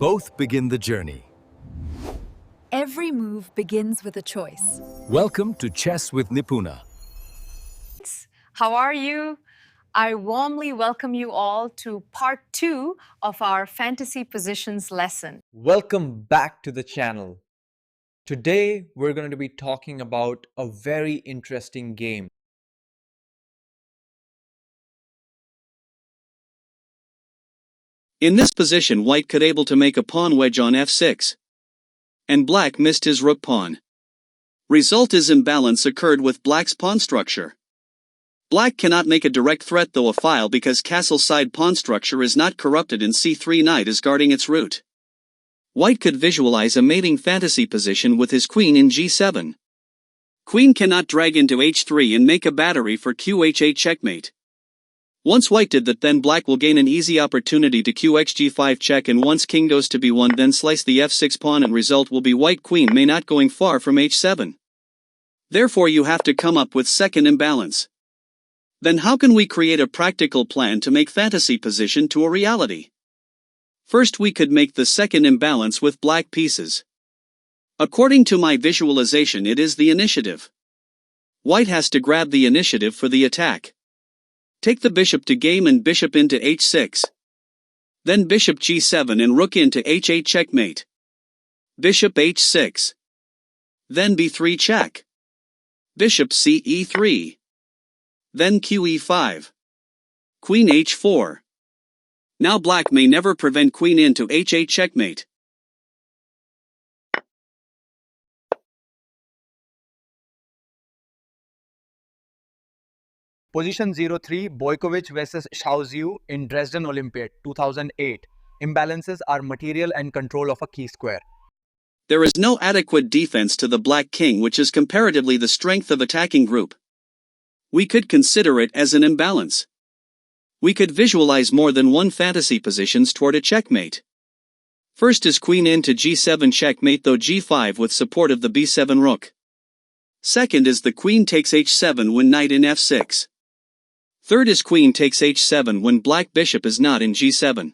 Both begin the journey. Every move begins with a choice. Welcome to Chess with Nipuna. How are you? I warmly welcome you all to part 2 of our fantasy positions lesson. Welcome back to the channel. Today we're going to be talking about a very interesting game. In this position, white could able to make a pawn wedge on f6. And black missed his rook pawn. Result is imbalance occurred with black's pawn structure. Black cannot make a direct threat though a file because castle side pawn structure is not corrupted and c3 knight is guarding its route. White could visualize a mating fantasy position with his queen in g7. Queen cannot drag into h3 and make a battery for qh8 checkmate. Once white did that, then black will gain an easy opportunity to qx g5 check, and once king goes to b1 then slice the f6 pawn, and result will be white queen may not going far from h7. Therefore you have to come up with second imbalance. Then how can we create a practical plan to make fantasy position to a reality? First we could make the second imbalance with black pieces. According to my visualization, it is the initiative. White has to grab the initiative for the attack. Take the bishop to game and bishop into h6. Then bishop g7 and rook into h8 checkmate. Bishop h6. Then b3 check. Bishop ce3. Then qe5. Queen h4. Now black may never prevent queen into h8 checkmate. Position 03, Boykovich vs. Shaoziu in Dresden Olympiad 2008. Imbalances are material and control of a key square. There is no adequate defense to the black king, which is comparatively the strength of attacking group. We could consider it as an imbalance. We could visualize more than one fantasy positions toward a checkmate. First is queen into g7 checkmate though g5 with support of the b7 rook. Second is the queen takes h7 when knight in f6. Third is queen takes h7 when black bishop is not in g7.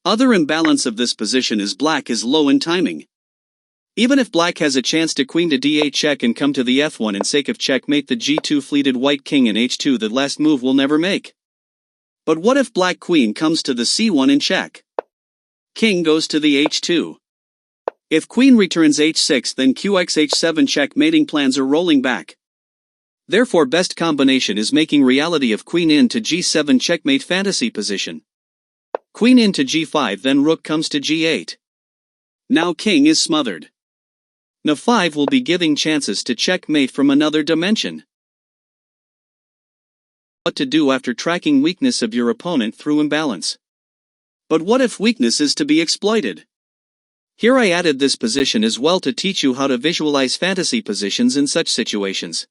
Other imbalance of this position is black is low in timing. Even if black has a chance to queen to d8 check and come to the f1 in sake of checkmate, the g2 fleeted white king in h2, the last move will never make. But what if black queen comes to the c1 in check? King goes to the h2. If queen returns h6, then qx h7 checkmating plans are rolling back. Therefore best combination is making reality of queen into g7 checkmate fantasy position. Queen into g5, then rook comes to g8. Now king is smothered. na5 will be giving chances to checkmate from another dimension. What to do after tracking weakness of your opponent through imbalance. But what if weakness is to be exploited? Here I added this position as well to teach you how to visualize fantasy positions in such situations.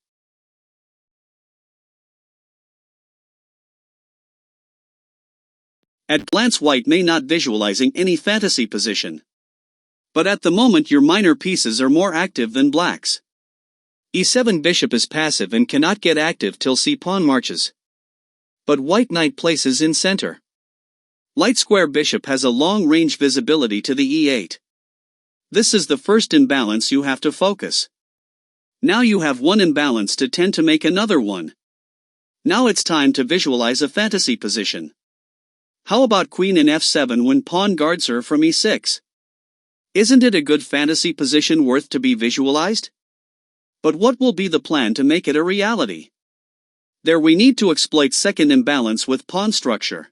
At glance white may not visualizing any fantasy position. But at the moment your minor pieces are more active than black's. e7 bishop is passive and cannot get active till c pawn marches. But white knight places in center. Light square bishop has a long range visibility to the e8. This is the first imbalance you have to focus. Now you have one imbalance to tend to make another one. Now it's time to visualize a fantasy position. How about queen in f7 when pawn guards her from e6? Isn't it a good fantasy position worth to be visualized? But what will be the plan to make it a reality? There we need to exploit second imbalance with pawn structure.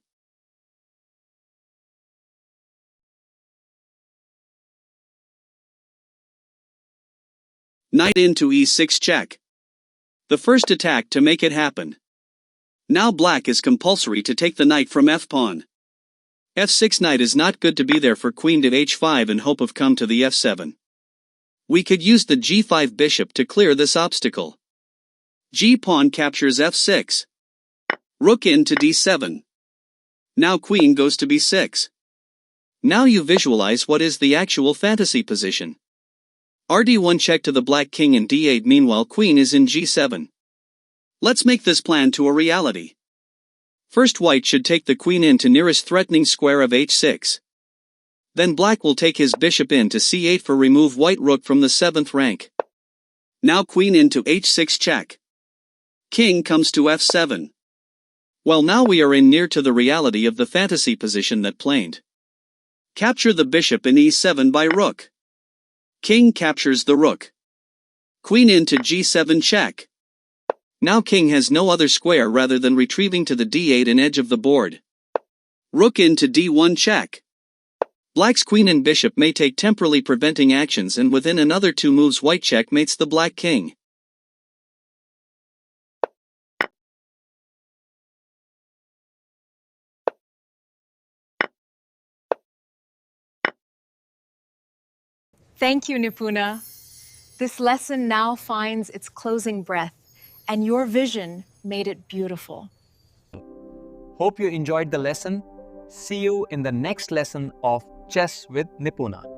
Knight into e6 check. The first attack to make it happen. Now black is compulsory to take the knight from f-pawn. f6 knight is not good to be there for queen to h5 in hope of come to the f7. We could use the g5 bishop to clear this obstacle. G-pawn captures f6. Rook into d7. Now queen goes to b6. Now you visualize what is the actual fantasy position. rd1 check to the black king in d8, meanwhile queen is in g7. Let's make this plan to a reality. First white should take the queen into nearest threatening square of h6. Then black will take his bishop into c8 for remove white rook from the 7th rank. Now queen into h6 check. King comes to f7. Well, now we are in near to the reality of the fantasy position that planed. Capture the bishop in e7 by rook. King captures the rook. Queen into g7 check. Now king has no other square rather than retrieving to the d8 and edge of the board. Rook into d1 check. Black's queen and bishop may take temporarily preventing actions, and within another 2 moves white checkmates the black king. Thank you, Nipuna. This lesson now finds its closing breath, and your vision made it beautiful. Hope you enjoyed the lesson. See you in the next lesson of Chess with Nipuna.